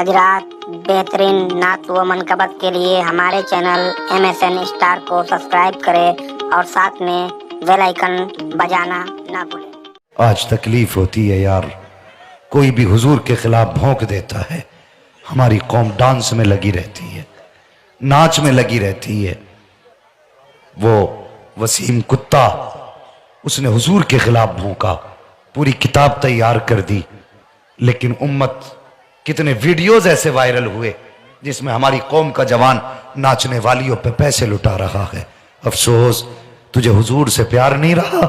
हजरात, बेहतरीन नात व मनकबत के लिए हमारे चैनल MSN स्टार को सब्सक्राइब करें और साथ में बेल आइकन बजाना ना भूलें। आज तकलीफ होती है यार, कोई भी हुजूर के खिलाफ भौंक देता है। हमारी कौम डांस में लगी रहती है, नाच में लगी रहती है। वो वसीम कुत्ता, उसने हुजूर के खिलाफ भौंका, पूरी किताब तैयार कर दी। लेकिन उम्मत, कितने वीडियोज ऐसे वायरल हुए जिसमें हमारी कौम का जवान नाचने वालियों पे पैसे लुटा रहा है। अफसोस, तुझे हुजूर से प्यार नहीं रहा,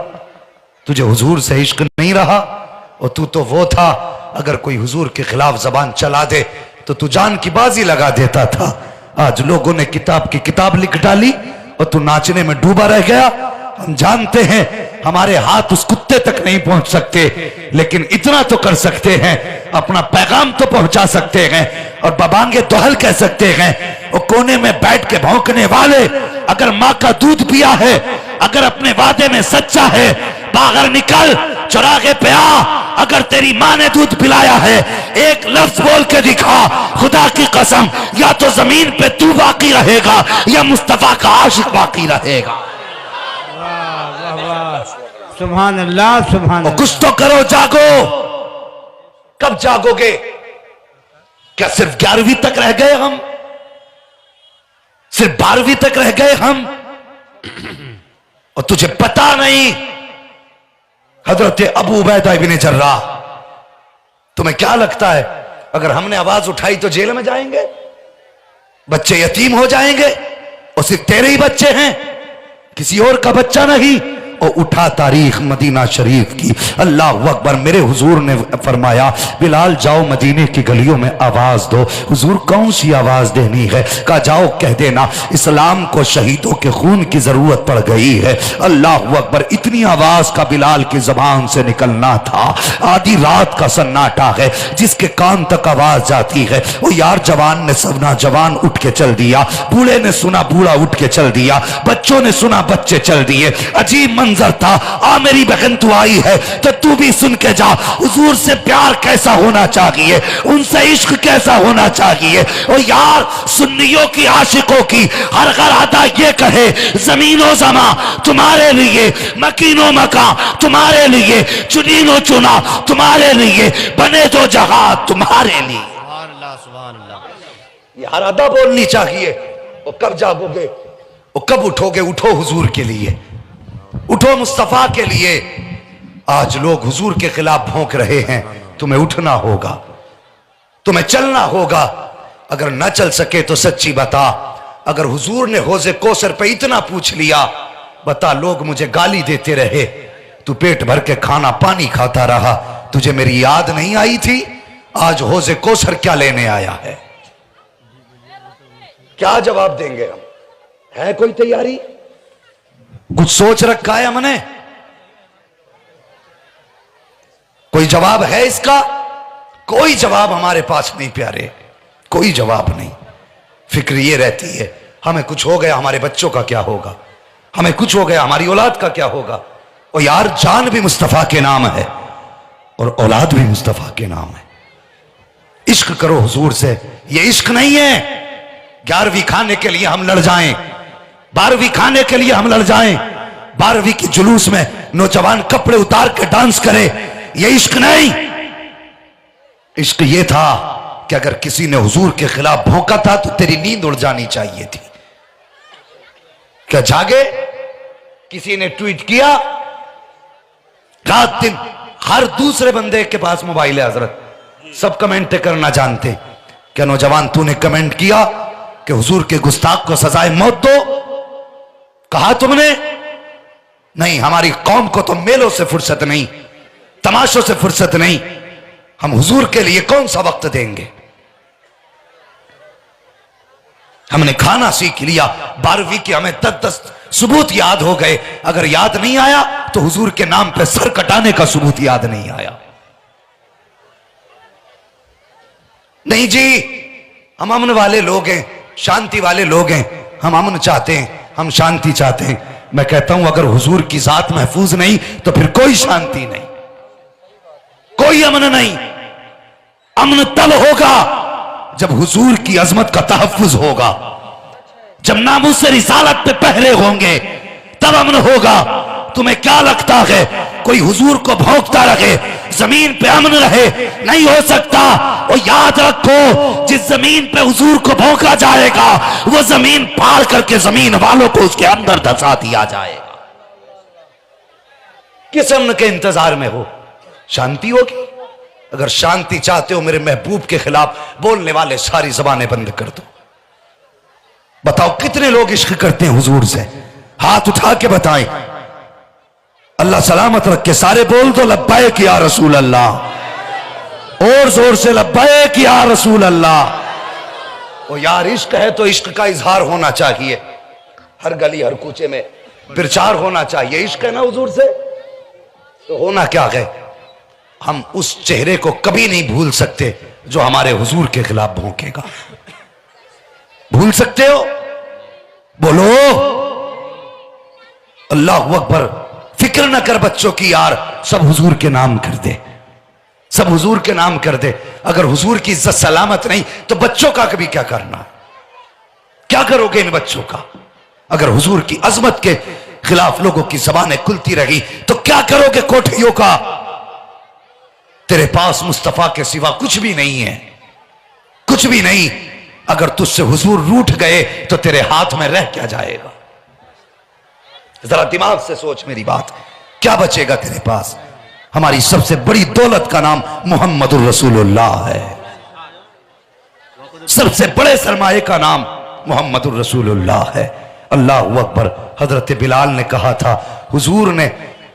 तुझे हुजूर से इश्क नहीं रहा। और तू तो वो था, अगर कोई हुजूर के खिलाफ जबान चला दे तो तू जान की बाजी लगा देता था। आज लोगों ने किताब की किताब लिख डाली और तू नाचने में डूबा रह गया। हम जानते हैं हमारे हाथ उस कुत्ते तक नहीं पहुंच सकते, लेकिन इतना तो कर सकते हैं, अपना पैगाम तो पहुंचा सकते हैं और बबांगे दोहल कह सकते हैं। और कोने में बैठ के भौंकने वाले, अगर माँ का दूध पिया है, अगर अपने वादे में सच्चा है, बाहर निकल, चौराहे पे आ। अगर तेरी माँ ने दूध पिलाया है, एक लफ्ज बोल के दिखा, खुदा की कसम, या तो जमीन पे तू बाकी रहेगा या मुस्तफा का आशिक बाकी रहेगा। सुभान अल्लाह, सुभान अल्लाह। कुछ तो करो, जागो। कब जागोगे? क्या सिर्फ 11वीं तक रह गए हम? सिर्फ 12वीं तक रह गए हम? और तुझे पता नहीं, हजरत अबू उबैदा इब्न जर्राह, तुम्हें क्या लगता है अगर हमने आवाज उठाई तो जेल में जाएंगे, बच्चे यतीम हो जाएंगे? और सिर्फ तेरे ही बच्चे हैं, किसी और का बच्चा नहीं। और उठा तारीख मदीना शरीफ की। अल्लाह अकबर। मेरे हुजूर ने फरमाया, बिलाल जाओ मदीने की गलियों में आवाज दो। हुजूर कौन सी आवाज देनी है? कहा जाओ कह देना, इस्लाम को शहीदों के खून की जरूरत पड़ गई है। अल्लाह अकबर। इतनी आवाज का बिलाल की जबान से निकलना था। आधी रात का सन्नाटा है, जिसके कान तक आवाज जाती है। वो यार जवान ने सबना जवान उठ के चल दिया, बूढ़े ने सुना बूढ़ा उठ के चल दिया, बच्चों ने सुना बच्चे चल दिए। अजीब मंजर था। आ मेरी बहन तू आई है तो तू भी सुन के जा, हुजूर से प्यार कैसा होना चाहिए, उनसे इश्क कैसा होना चाहिए। और यार, सुन्नियों की आशिकों की हर गरादा ये कहे, जमीनो जमा तुम्हारे लिए, मकीनो मका तुम्हारे लिए, चुनीनो चुना तुम्हारे लिए, बने दो जहां तुम्हारे लिए। यार अदा बोलनी चाहिए। और कब जागोगे? और कब उठोगे? उठो हुजूर के लिए, उठो मुस्तफा के लिए। आज लोग हुजूर के खिलाफ भौंक रहे हैं, तुम्हें उठना होगा, तुम्हें चलना होगा। अगर न चल सके तो सच्ची बता। अगर हुजूर ने हौज़े कौसर पे इतना पूछ लिया, बता लोग मुझे गाली देते रहे, तू पेट भर के खाना पानी खाता रहा, तुझे मेरी याद नहीं आई थी? आज हौज़े कौसर क्या लेने आया है? क्या जवाब देंगे हम? है कोई तैयारी? कुछ सोच रखा है हमने? कोई जवाब है इसका? कोई जवाब हमारे पास नहीं प्यारे, कोई जवाब नहीं। फिक्र ये रहती है, हमें कुछ हो गया हमारे बच्चों का क्या होगा, हमें कुछ हो गया हमारी औलाद का क्या होगा। और यार, जान भी मुस्तफा के नाम है और औलाद भी मुस्तफा के नाम है। इश्क करो हुजूर से। ये इश्क नहीं है 11वीं खाने के लिए हम लड़ जाएं, 12वीं खाने के लिए हम लड़ जाएं, 12वीं की जुलूस में नौजवान कपड़े उतार के डांस करे। ये इश्क नहीं। इश्क ये था कि अगर किसी ने हुजूर के खिलाफ भौंका था तो तेरी नींद उड़ जानी चाहिए थी। क्या जागे? किसी ने ट्वीट किया, रात दिन हर दूसरे बंदे के पास मोबाइल है हजरत, सब कमेंट करना जानते। क्या नौजवान तूने कमेंट किया कि हुजूर के गुस्ताख को सजाए मौत दो? कहा तुमने? नहीं, हमारी कौम को तो मेलों से फुर्सत नहीं, तमाशों से फुर्सत नहीं। हम हुजूर के लिए कौन सा वक्त देंगे? हमने खाना सीख लिया, 12वीं के हमें 10 सबूत याद हो गए। अगर याद नहीं आया तो हुजूर के नाम पे सर कटाने का सबूत याद नहीं आया। नहीं जी, हम अमन वाले लोग हैं, शांति वाले लोग हैं, हम अमन चाहते हैं, हम शांति चाहते हैं। मैं कहता हूं अगर हुजूर की जात महफूज नहीं तो फिर कोई शांति नहीं, कोई अमन नहीं। अमन तब होगा जब हुजूर की अजमत का तहफ्फुज होगा, जब नामूस रिसालत पे पहरे होंगे, तब अमन होगा। तुम्हें क्या लगता है कोई हुजूर को भौंकता रहे जमीन पे अमन रहे? नहीं हो सकता। और याद रखो, जिस जमीन पे हुजूर को भौंका जाएगा वो जमीन फाड़ करके जमीन वालों को उसके अंदर धंसा दिया जाएगा। किस अमन के इंतजार में हो? शांति होगी। अगर शांति चाहते हो मेरे महबूब के खिलाफ बोलने वाले सारी जबानें बंद कर दो। बताओ कितने लोग इश्क करते हैं हुजूर से? हाथ उठा के बताएं। अल्लाह सलामत रखे। सारे बोल दो लब्बैक या रसूल अल्लाह। और जोर से लब्बैक या रसूल अल्लाह। ओ यार, इश्क है तो इश्क का इजहार होना चाहिए। हर गली हर कूचे में प्रचार होना चाहिए। इश्क है ना हुजूर से, तो होना क्या है? हम उस चेहरे को कभी नहीं भूल सकते जो हमारे हुजूर के खिलाफ भौंकेगा। भूल सकते हो? बोलो अल्लाह अकबर। फिक्र न कर बच्चों की यार, सब हुजूर के नाम कर दे, सब हुजूर के नाम कर दे। अगर हुजूर की इज्जत सलामत नहीं तो बच्चों का कभी क्या करना? क्या करोगे इन बच्चों का? अगर हुजूर की अजमत के खिलाफ लोगों की जबानें खुलती रही तो क्या करोगे कोठियों का? तेरे पास मुस्तफा के सिवा कुछ भी नहीं है, कुछ भी नहीं। अगर तुझसे हुजूर रूठ गए तो तेरे हाथ में रह क्या जाएगा? जरा दिमाग से सोच मेरी बात, क्या बचेगा तेरे पास? हमारी सबसे बड़ी दौलत का नाम मुहम्मदुर रसूलुल्लाह है। सबसे बड़े सरमाए का नाम मुहम्मदुर रसूलुल्लाह है। अल्लाह अकबर। हजरत बिलाल ने कहा था, हुजूर ने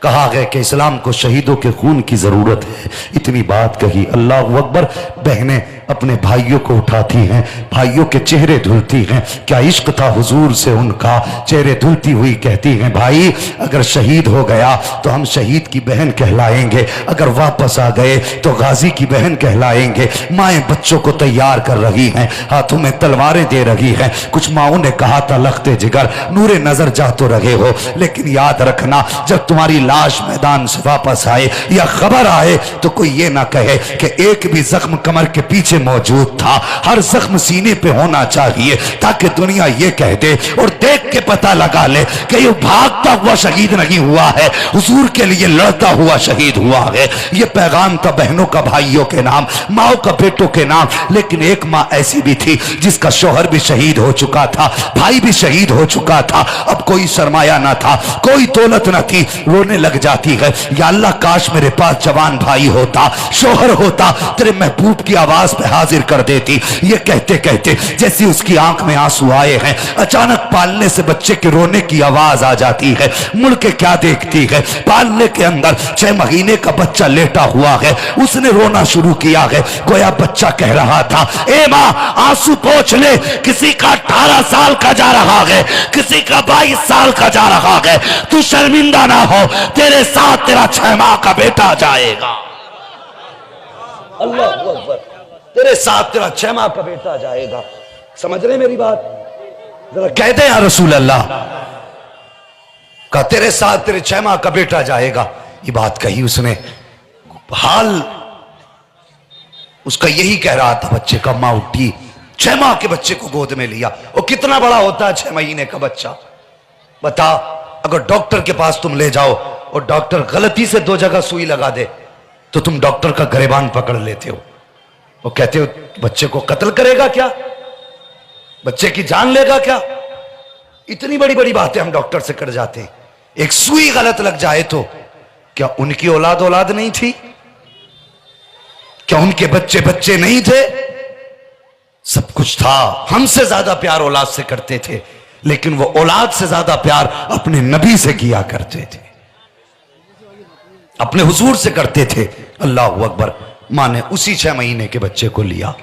कहा गया कि इस्लाम को शहीदों के खून की जरूरत है। इतनी बात कही। अल्लाह अकबर। बहनें अपने भाइयों को उठाती हैं, भाइयों के चेहरे धुलती हैं। क्या इश्क था हुजूर से उनका? चेहरे धुलती हुई कहती हैं, भाई अगर शहीद हो गया तो हम शहीद की बहन कहलाएंगे, अगर वापस आ गए तो गाजी की बहन कहलाएंगे। माएँ बच्चों को तैयार कर रही हैं, हाथों में तलवारें दे रही हैं। कुछ माओं ने कहा था, लखते जिगर नूरे नजर जा तो रहे हो, लेकिन याद रखना जब तुम्हारी लाश मैदान से वापस आए या खबर आए तो कोई ये ना कहे कि एक भी जख्म कमर के पीछे मौजूद था। हर जख्म सीने पे होना चाहिए ताकि दुनिया ये कह दे और देख के पता लगा ले कि ये भागता हुआ शहीद नहीं हुआ है, हुजूर के लिए लड़ता हुआ शहीद हुआ है। ये पैगाम था बहनों का भाइयों के नाम, माओ का बेटों के नाम। लेकिन एक माँ ऐसी भी थी जिसका शोहर भी शहीद हो चुका था, भाई भी शहीद हो चुका था। अब कोई सरमाया ना था, कोई दौलत ना थी। रोने लग जाती है, या अल्लाह काश मेरे पास जवान भाई होता, शोहर होता, तेरे महबूब की आवाज पे हाजिर कर देती। ये कहते कहते जैसे उसकी आंख में आंसू आए हैं, अचानक पालने से बच्चे के रोने की आवाज आ जाती है। मुड़ के क्या देखती है, पालने के अंदर 6 महीने का बच्चा लेटा हुआ है। उसने रोना शुरू किया है, गोया बच्चा कह रहा था, ए माँ आंसू पोंछ ले, किसी का 18 साल का जा रहा है, किसी का 22 साल का जा रहा है। तू शर्मिंदा ना हो, तेरे साथ तेरा 6 माह का बेटा जाएगा। अल्लाह अकबर। तेरे साथ तेरा 6 माह का बेटा जाएगा। समझ रहे मेरी बात? जरा कह दे या रसूल अल्लाह। का तेरे साथ तेरे 6 माह का बेटा जाएगा। ये बात कही उसने, हाल उसका यही कह रहा था। बच्चे का माँ उठी, 6 माह के बच्चे को गोद में लिया। और कितना बड़ा होता है 6 महीने का बच्चा? बता, अगर डॉक्टर के पास तुम ले जाओ और डॉक्टर गलती से 2 जगह सुई लगा दे तो तुम डॉक्टर का गिरेबान पकड़ लेते हो। वो कहते हो बच्चे को कत्ल करेगा क्या, बच्चे की जान लेगा क्या? इतनी बड़ी बड़ी बातें हम डॉक्टर से कर जाते हैं। एक सुई गलत लग जाए तो क्या उनकी औलाद नहीं थी? क्या उनके बच्चे बच्चे नहीं थे? सब कुछ था। हमसे ज्यादा प्यार औलाद से करते थे, लेकिन वो औलाद से ज्यादा प्यार अपने नबी से किया करते थे, अपने हुजूर से करते थे। अल्लाह अकबर। मां ने उसी 6 महीने के बच्चे को लिया,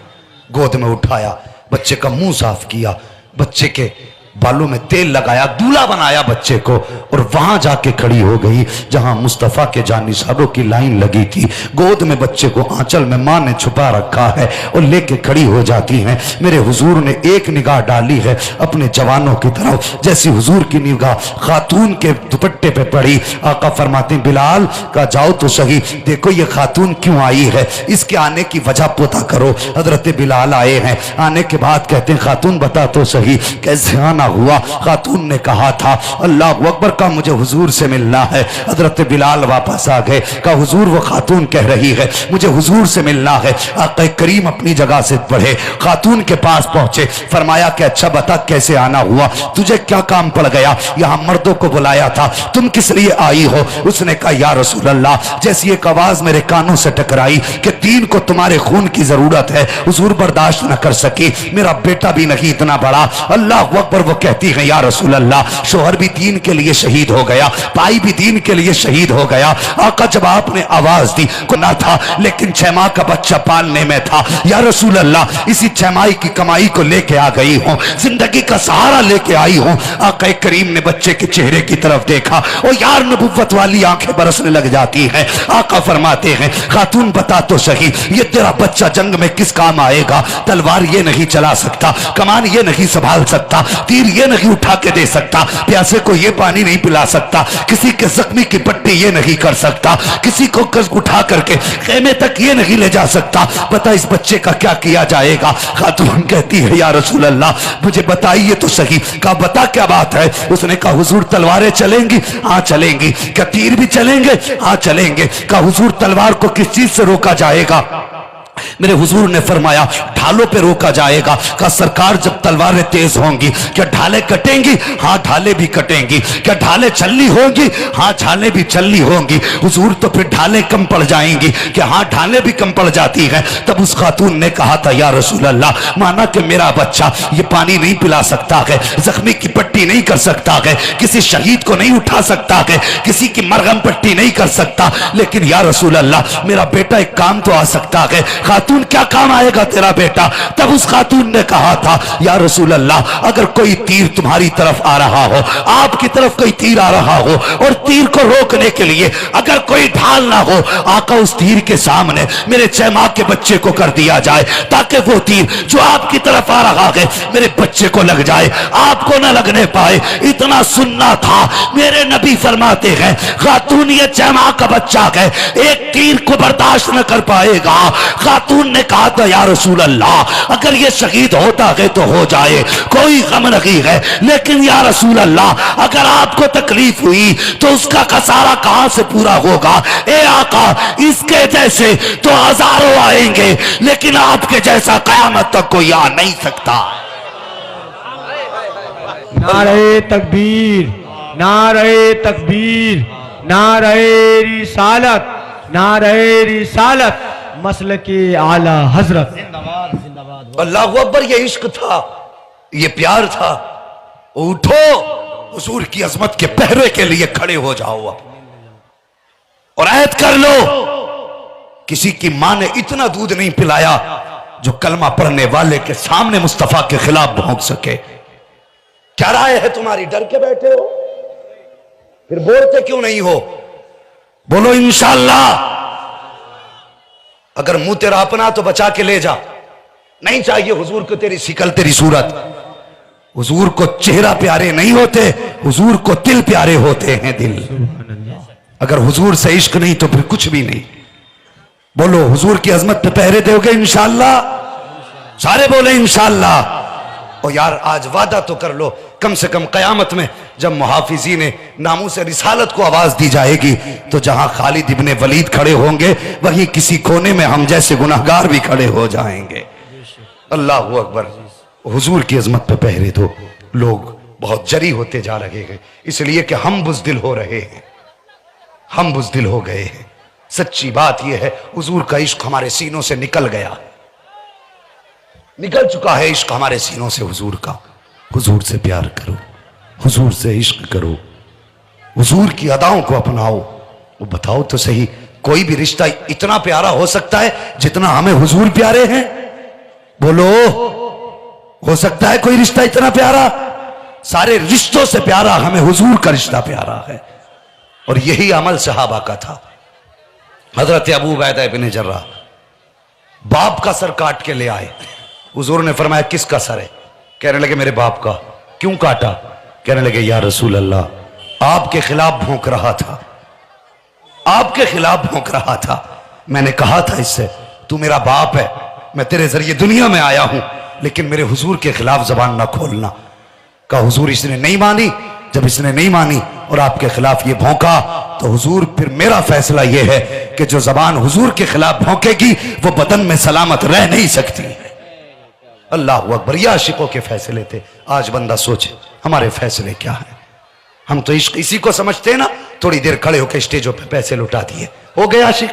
गोद में उठाया, बच्चे का मुंह साफ किया, बच्चे के बालों में तेल लगाया, दूल्हा बनाया बच्चे को, और वहां जाके खड़ी हो गई जहां मुस्तफा के जानिसाबों की लाइन लगी थी। गोद में बच्चे को आंचल में मां ने छुपा रखा है और लेके खड़ी हो जाती हैं। मेरे हुजूर ने एक निगाह डाली है अपने जवानों की तरफ, जैसी हुजूर की निगाह खातून के दुपट्टे पे पड़ी, आका फरमाते बिलाल का जाओ तो सही, देखो ये खातून क्यों आई है, इसके आने की वजह पता करो। हजरत बिलाल आए हैं, आने के बाद कहते हैं खातून बता तो सही कैसे आना हुआ। खातून ने कहा था अल्लाह अकबर का मुझे हुजूर से मिलना है। हजरत बिलाल वापस आ गए, कहा हुजूर वो खातून कह रही है मुझे हुजूर से मिलना है। आका करीम अपनी जगह से बढ़े, खातून के पास पहुंचे, फरमाया कि अच्छा बता कैसे आना हुआ, तुझे क्या काम पड़ गया, यहां मर्दों को बुलाया था, तुम किस लिए आई हो। उसने कहा या रसूल अल्लाह, जैसी एक आवाज मेरे कानों से टकराई कि दीन को तुम्हारे खून की जरूरत है, हुजूर बर्दाश्त न कर सकी, मेरा बेटा भी नहीं इतना बड़ा। अल्लाह अकबर। वो कहती है या रसूल अल्लाह, शोहर भी दीन के लिए शहीद हो गया, भाई भी दीन के लिए शहीद हो गया। आका जब आपने आवाज दी को ना था, लेकिन 6 माह का बच्चा पालने में था। या रसूल अल्लाह, इसी 6 माह की कमाई को लेके आ गई हूं, जिंदगी का सहारा लेके आई हूं। आका करीम ने बच्चे के चेहरे की तरफ देखा और यार नबुव्वत वाली आंखें बरसने लग जाती हैं। आका फरमाते हैं खातून बता तो सही, ये तेरा बच्चा जंग में किस काम आएगा, तलवार ये नहीं चला सकता, कमान ये नहीं संभाल सकता, तीर ये नहीं उठा के दे सकता, प्यासे को ये पानी नहीं पिला सकता, किसी के जख्मी की पट्टी ये नहीं कर सकता, किसी को उठा करके खेमे तक ये नहीं ले जा सकता, पता इस बच्चे का क्या किया जाएगा। खातून कहती है या रसूल अल्लाह मुझे बताइए तो सही। कहा बता क्या बात है। उसने कहा हुजूर तलवारें चलेंगी, हाँ चलेंगी। क्या तीर भी चलेंगे, हाँ चलेंगे। कहा हुजूर तलवार को किस चीज से रोका जाएगा। मेरे हुजूर ने फरमाया ढालों पे रोका जाएगा। कहा सरकार जब तलवारें तेज होंगी क्या ढालें कटेंगी, हाँ ढालें भी कटेंगी। क्या ढालें चलनी होंगी, हाँ ढालें भी चलनी होंगी। हुजूर तो फिर ढालें कम पड़ जाएंगी, कि हाँ ढालें भी कम पड़ जाती हैं। तब उस खातून ने कहा था या रसूल अल्लाह, माना कि मेरा बच्चा ये पानी नहीं पिला सकता है, जख्मी की पट्टी नहीं कर सकता है, किसी शहीद को नहीं उठा सकता है, किसी की मरहम पट्टी नहीं कर सकता, लेकिन या रसूल अल्लाह मेरा बेटा एक काम तो आ सकता है। खातून क्या काम आएगा तेरा बेटा। तब उस खातून ने कहा था या रसूल अल्लाह अगर कोई तीर तुम्हारी तरफ आ रहा हो, आपकी तरफ कोई तीर आ रहा हो, और तीर को रोकने के लिए अगर कोई ढाल ना हो, आका उस तीर के सामने मेरे 6 माह के बच्चे को कर दिया जाए, ताकि वो तीर जो आपकी तरफ आ रहा है मेरे बच्चे को लग जाए, आपको ना लगने पाए। इतना सुनना था। मेरे नबी फरमाते हैं खातून ये 6 माह का बच्चा है, एक तीर को बर्दाश्त न कर पाएगा। खातून ने कहा था या रसूल अल्लाह अगर ये शहीद होता है तो हो जाए, कोई गम नहीं है, लेकिन या रसूल अल्लाह अगर आपको तकलीफ हुई तो उसका खसारा कहां से पूरा होगा। ए आका इसके जैसे तो हजारों आएंगे, लेकिन आपके जैसा कयामत तक कोई आ नहीं सकता। नारे तकबीर, नारे तकबीर, नारे रिसालत, नारे रिसालत, मसल के आला हजरत। अल्लाह अकबर। ये इश्क था, ये प्यार था। उठो हुजूर की अजमत के पहरे के लिए खड़े हो जाओ और ऐद कर लो किसी की मां ने इतना दूध नहीं पिलाया जो कलमा पढ़ने वाले के सामने मुस्तफा के खिलाफ भौंक सके। क्या राय है तुम्हारी, डर के बैठे हो, फिर बोलते क्यों नहीं हो। बोलो इंशाअल्लाह। अगर मुंह तेरा अपना तो बचा के ले जा, नहीं चाहिए हुजूर को तेरी शिकल तेरी सूरत। हुजूर को चेहरा प्यारे नहीं होते, हुजूर को दिल प्यारे होते हैं, दिल। अगर हुजूर से इश्क नहीं तो फिर कुछ भी नहीं। बोलो हुजूर की अजमत पे पहरे दोगे इंशाअल्लाह। सारे बोले इंशाअल्लाह। और यार आज वादा तो कर लो, कम से कम कयामत में जब मुहाफिजी ने नामों से रिसालत को आवाज दी जाएगी तो जहां खालिद इब्ने वलीद खड़े होंगे वहीं किसी कोने में हम जैसे गुनाहगार भी खड़े हो जाएंगे। अल्लाह अकबर। हुजूर की अजमत पे पहरे दो। लोग बहुत जरी होते जा रहे हैं, इसलिए कि हम बुज़दिल हो रहे हैं, हम बुज़दिल हो गए हैं। सच्ची बात यह है हुजूर का इश्क हमारे सीनों से निकल गया, निकल चुका है इश्क हमारे सीनों से हुजूर का। हुजूर से प्यार करो, हुजूर से इश्क करो, हुजूर की अदाओं को अपनाओ। वो बताओ तो सही, कोई भी रिश्ता इतना प्यारा हो सकता है जितना हमें हुजूर प्यारे हैं? बोलो, हो सकता है कोई रिश्ता इतना प्यारा? सारे रिश्तों से प्यारा हमें हुजूर का रिश्ता प्यारा है। और यही अमल सहाबा का था। हजरत अबू उबैदा इब्न जर्राह बाप का सर काट के ले आए। हुजूर ने फरमाया किसका सर है? कहने लगे मेरे बाप का। क्यों काटा? कहने लगे या रसूल अल्लाह आपके खिलाफ भौंक रहा था, आपके खिलाफ भौंक रहा था। मैंने कहा था इससे तू मेरा बाप है, मैं तेरे जरिए दुनिया में आया हूं, लेकिन मेरे हुजूर के खिलाफ जबान ना खोलना। कहा हुजूर इसने नहीं मानी। जब इसने नहीं मानी और आपके खिलाफ ये भौंका तो हुजूर फिर मेरा फैसला ये है कि जो जबान हुजूर के खिलाफ भौंकेगी वो बदन में सलामत रह नहीं सकती है। अल्लाह अकबर। ये आशिकों के फैसले थे। आज बंदा सोचे हमारे फैसले क्या हैं। हम तो इश्क इसी को समझते हैं ना, थोड़ी देर खड़े होकर स्टेजों पे पैसे लुटा दिए, हो गया आशिक,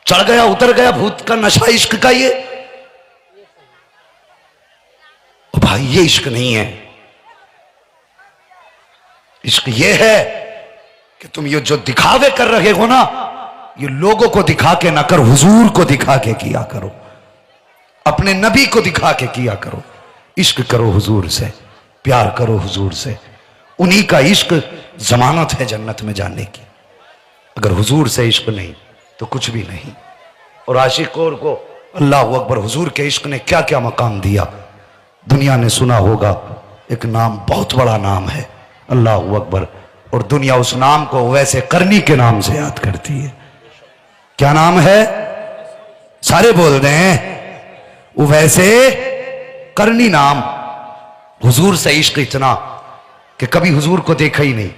चढ़ गया उतर गया, भूत का नशा इश्क का। ये ओ भाई ये इश्क नहीं है। इश्क ये है कि तुम ये जो दिखावे कर रहे हो ना, ये लोगों को दिखा के ना कर, हुजूर को दिखा के किया करो, अपने नबी को दिखा के किया करो। इश्क करो हुजूर से, प्यार करो हुजूर से। उन्हीं का इश्क जमानत है जन्नत में जाने की। अगर हुजूर से इश्क नहीं तो कुछ भी नहीं। और आशिकों को अल्लाह अकबर हुजूर के इश्क ने क्या क्या मकाम दिया। दुनिया ने सुना होगा एक नाम, बहुत बड़ा नाम है, अल्लाह अकबर। और दुनिया उस नाम को वैसे करनी के नाम से याद करती है। क्या नाम है? सारे बोल रहे हैं वैसे करनी नाम। हुजूर से इश्क इतना कि कभी हुजूर को देखा ही नहीं।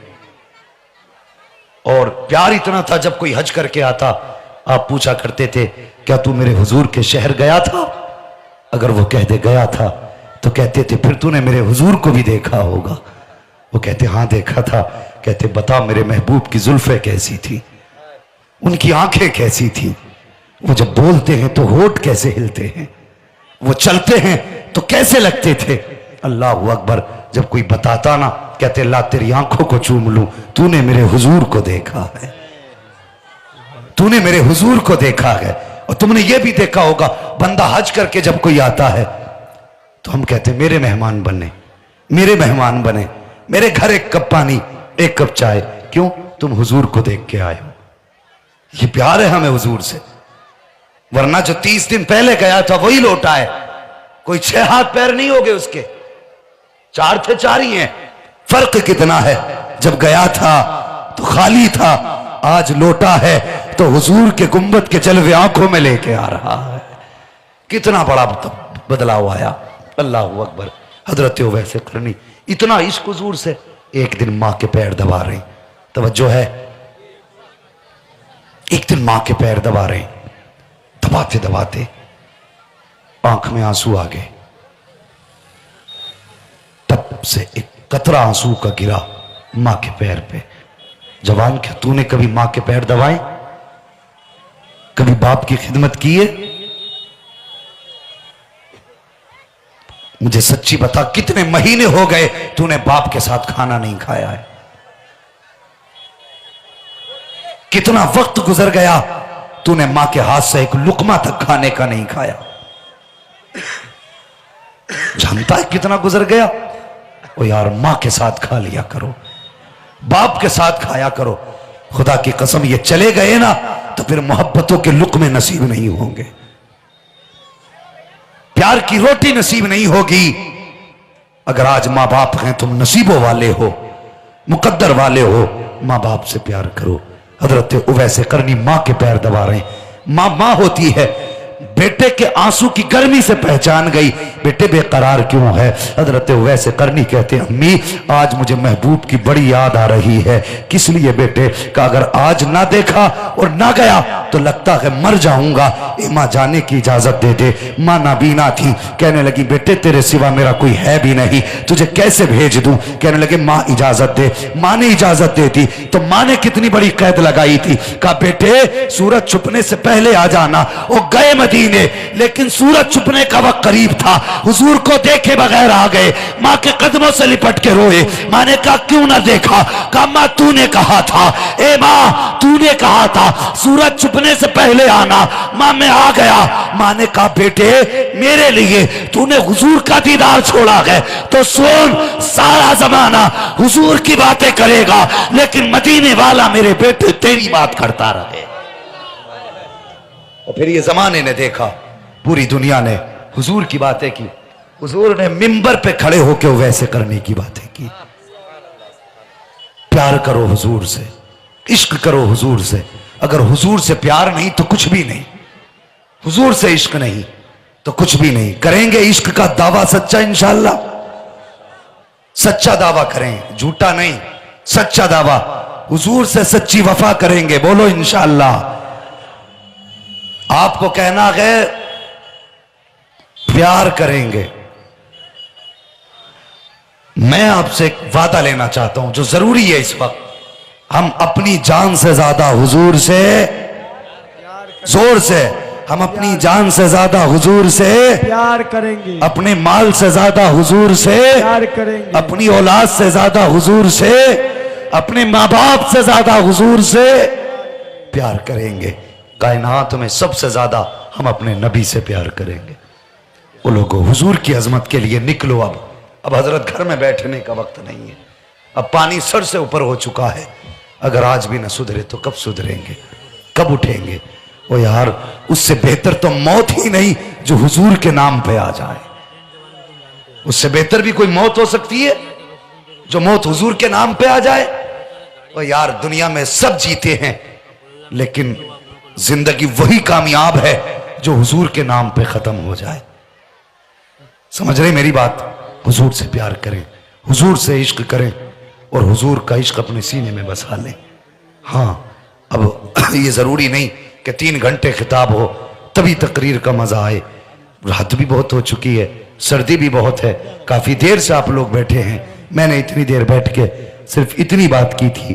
और प्यार इतना था, जब कोई हज करके आता आप पूछा करते थे क्या तू मेरे हुजूर के शहर गया था? अगर वो कह दे गया था तो कहते थे फिर तूने मेरे हुजूर को भी देखा होगा। वो कहते हाँ देखा था। कहते बता मेरे महबूब की जुल्फे कैसी थी, उनकी आंखें कैसी थी, वो जब बोलते हैं तो होठ कैसे हिलते हैं, वो चलते हैं तो कैसे लगते थे। अल्लाह अकबर। जब कोई बताता ना कहते अल्लाह तेरी आंखों को चूम लूं, तूने मेरे हुजूर को देखा है, तूने मेरे हुजूर को देखा है। और तुमने ये भी देखा होगा बंदा हज करके जब कोई आता है तो हम कहते मेरे मेहमान बने, मेरे मेहमान बने, मेरे घर एक कप पानी एक कप चाय। क्यों? तुम हुजूर को देख के आए हो। ये प्यार है हमें हुजूर से। वरना जो 30 दिन पहले गया था वही लौटा है। कोई 6 हाथ पैर नहीं हो गए उसके, 4 थे 4 ही हैं। फर्क कितना है, जब गया था तो खाली था, आज लौटा है तो हुजूर के गुंबद के जलवे आंखों में लेके आ रहा है। कितना बड़ा बदलाव आया। अल्लाह अकबर। हजरत वैसे करनी इतना इश्क हुजूर से, एक दिन मां के पैर दबा रहे, तवज्जो है, एक दिन मां के पैर दबा रहे, दबाते दबाते आंख में आंसू आ गए। तब से एक कतरा आंसू का गिरा मां के पैर पे। जवान क्या तूने कभी मां के पैर दबाए? कभी बाप की खिदमत की है? मुझे सच्ची बता कितने महीने हो गए तूने बाप के साथ खाना नहीं खाया है? कितना वक्त गुजर गया तूने मां के हाथ से एक लुकमा तक खाने का नहीं खाया? जानता है कितना गुजर गया? ओ यार मां के साथ खा लिया करो, बाप के साथ खाया करो। खुदा की कसम ये चले गए ना तो फिर मोहब्बतों के लुकमे नसीब नहीं होंगे, प्यार की रोटी नसीब नहीं होगी। अगर आज मां बाप हैं तुम नसीबों वाले हो, मुकद्दर वाले हो, मां बाप से प्यार करो। हजरत उवैस करनी मां के पैर दबा रहे हैं। मां मां होती है, बेटे के आंसू की गर्मी से पहचान गई बेटे बेकरार क्यों है। हजरत उवैस करनी कहते हैं अम्मी आज मुझे महबूब की बड़ी याद आ रही है। किस लिए बेटे? का अगर आज ना देखा और ना गया तो लगता है मर जाऊंगा। मां जाने की इजाजत दे दे। मां नाबीना थी, कहने लगी बेटे तेरे सिवा मेरा कोई है भी नहीं, तुझे कैसे भेज दूं? कहने लगे मां इजाजत दे। मां ने इजाजत दे दी तो मां ने कितनी बड़ी कैद लगाई थी। कहा बेटे सूरज छुपने से पहले आ जाना। वो गए मदीने, लेकिन सूरज छुपने का वक्त करीब था। हुजूर को देखे बगैर आ गए, माँ के कदमों से लिपट के रोए। माँ ने कहा क्यों ना देखा? कहा माँ तूने कहा था, ए माँ तूने कहा था सूरज छुपने से पहले आना। माँ मैं आ गया। माँ ने कहा बेटे मेरे लिए तूने हुजूर का दीदार छोड़ा है तो सुन, सारा जमाना हुजूर की बातें करेगा लेकिन मदीने वाला मेरे बेटे तेरी बात करता रहे। और फिर ये जमाने ने देखा, पूरी दुनिया ने हुजूर की बातें की, हुजूर ने मिंबर पे खड़े होकर वैसे करने की बातें की। प्यार करो हुजूर से, इश्क करो हुजूर से। अगर हुजूर से प्यार नहीं तो कुछ भी नहीं, हुजूर से इश्क नहीं तो कुछ भी नहीं। करेंगे इश्क का दावा सच्चा इंशाअल्लाह, सच्चा दावा करें, झूठा नहीं, सच्चा दावा। हुजूर से सच्ची वफा करेंगे, बोलो इंशाअल्लाह। आपको कहना है प्यार करेंगे। मैं आपसे एक वादा लेना चाहता हूं जो जरूरी है इस वक्त। हम अपनी जान से ज्यादा हुजूर से, जोर से, हम अपनी जान से ज्यादा हुजूर से प्यार करेंगे, अपने माल से ज्यादा हुजूर से प्यार करेंगे, अपनी औलाद से ज्यादा हुजूर से, अपने माँ बाप से ज्यादा हुजूर से प्यार करेंगे। कायनात में सबसे ज्यादा हम अपने नबी से प्यार करेंगे। वो लोगों हुजूर की अजमत के लिए निकलो। अब हजरत घर में बैठने का वक्त नहीं है। अब पानी सर से ऊपर हो चुका है। अगर आज भी ना सुधरे तो कब सुधरेंगे, कब उठेंगे? ओ यार उससे बेहतर तो मौत ही नहीं जो हुजूर के नाम पे आ जाए। उससे बेहतर भी कोई मौत हो सकती है जो मौत हुजूर के नाम पे आ जाए? ओ यार दुनिया में सब जीते हैं लेकिन जिंदगी वही कामयाब है जो हुजूर के नाम पे खत्म हो जाए। समझ रहे मेरी बात? हुजूर से प्यार करें, हुजूर से इश्क करें और हुजूर का इश्क अपने सीने में बसा लें। हाँ अब ये जरूरी नहीं कि 3 घंटे खिताब हो तभी तकरीर का मजा आए। रात भी बहुत हो चुकी है, सर्दी भी बहुत है, काफी देर से आप लोग बैठे हैं। मैंने इतनी देर बैठ के सिर्फ इतनी बात की थी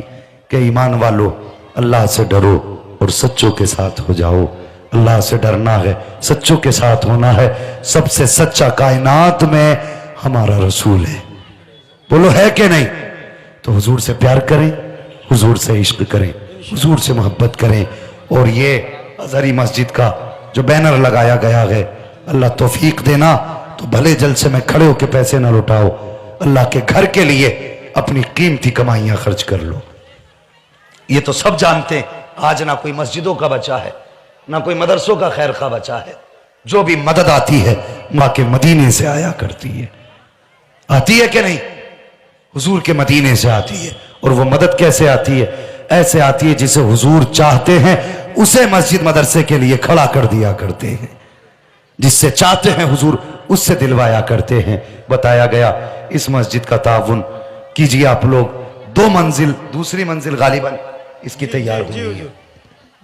कि ईमान वालों अल्लाह से डरो और सच्चों के साथ हो जाओ। अल्लाह से डरना है, सच्चों के साथ होना है। सबसे सच्चा कायनात में हमारा रसूल है, बोलो है कि नहीं? तो हुजूर से प्यार करें, हुजूर से इश्क करें, हुजूर से मोहब्बत करें। और ये अजहरी मस्जिद का जो बैनर लगाया गया है, अल्लाह तौफीक देना तो भले जलसे में खड़े होकर पैसे ना लुटाओ, अल्लाह के घर के लिए अपनी कीमती कमाइयां खर्च कर लो। ये तो सब जानते हैं, आज ना कोई मस्जिदों का बचा है ना कोई मदरसों का खैर खा बचा है। जो भी मदद आती है माँ के मदीने से आया करती है। आती है कि नहीं? हुजूर के मदीने से आती है। और वो मदद कैसे आती है? ऐसे आती है जिसे हुजूर चाहते हैं उसे मस्जिद मदरसे के लिए खड़ा कर दिया करते हैं। जिससे चाहते हैं हुजूर उससे दिलवाया करते हैं। बताया गया इस मस्जिद का ताउन कीजिए आप लोग। 2 मंजिल, दूसरी मंजिल गालिबन इसकी तैयार होनी है,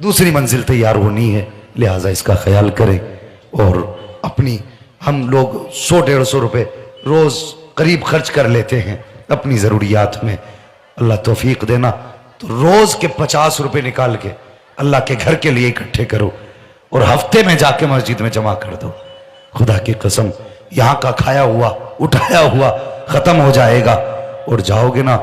दूसरी मंजिल तैयार होनी है, लिहाजा इसका ख्याल करें। और अपनी हम लोग 100-150 रुपए रोज करीब खर्च कर लेते हैं अपनी जरूरियात में। अल्लाह तौफीक देना तो रोज के 50 रुपए निकाल के अल्लाह के घर के लिए इकट्ठे करो और हफ्ते में जाके मस्जिद में जमा कर दो। खुदा की कसम यहाँ का खाया हुआ उठाया हुआ खत्म हो जाएगा और जाओगे ना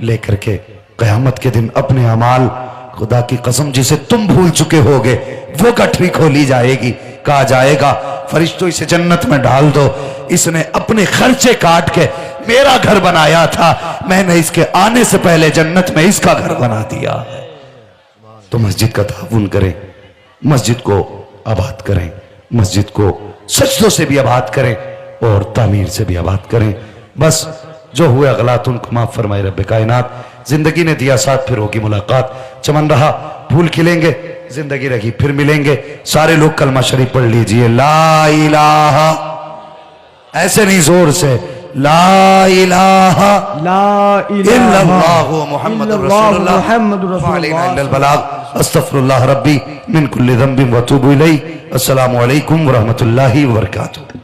लेकर के कयामत के दिन अपने अमाल, खुदा की कसम जिसे तुम भूल चुके होगे वो गठरी खोली जाएगी। कहा जाएगा फरिश्तों इसे जन्नत में डाल दो, इसने अपने खर्चे काट के मेरा घर बनाया था, मैंने इसके आने से पहले जन्नत में इसका घर बना दिया है। तो मस्जिद का ताउन करें, मस्जिद को आबाद करें, मस्जिद को सजदों से भी आबाद करें और तामीर से भी आबाद करें। बस जो हुए गलत उनको माफ फरमाए रब्बे कायनात। जिंदगी ने दिया साथ फिर होगी मुलाकात। चमन रहा फूल खिलेंगे, जिंदगी रही फिर मिलेंगे। सारे लोग कलमा शरीफ पढ़ लीजिए। ला इलाहा, ऐसे नहीं जोर से, ला इलाहा इल्लल्लाहु मुहम्मदुर रसूलुल्लाह अलैना इल्लल बलाग अस्तगफिरुल्लाह रब्बी मिन कुल्ली ज़ंबिन व अतूबु इलैहि। अस्सलामु अलैकुम व रहमतुल्लाहि व बरकातुहू।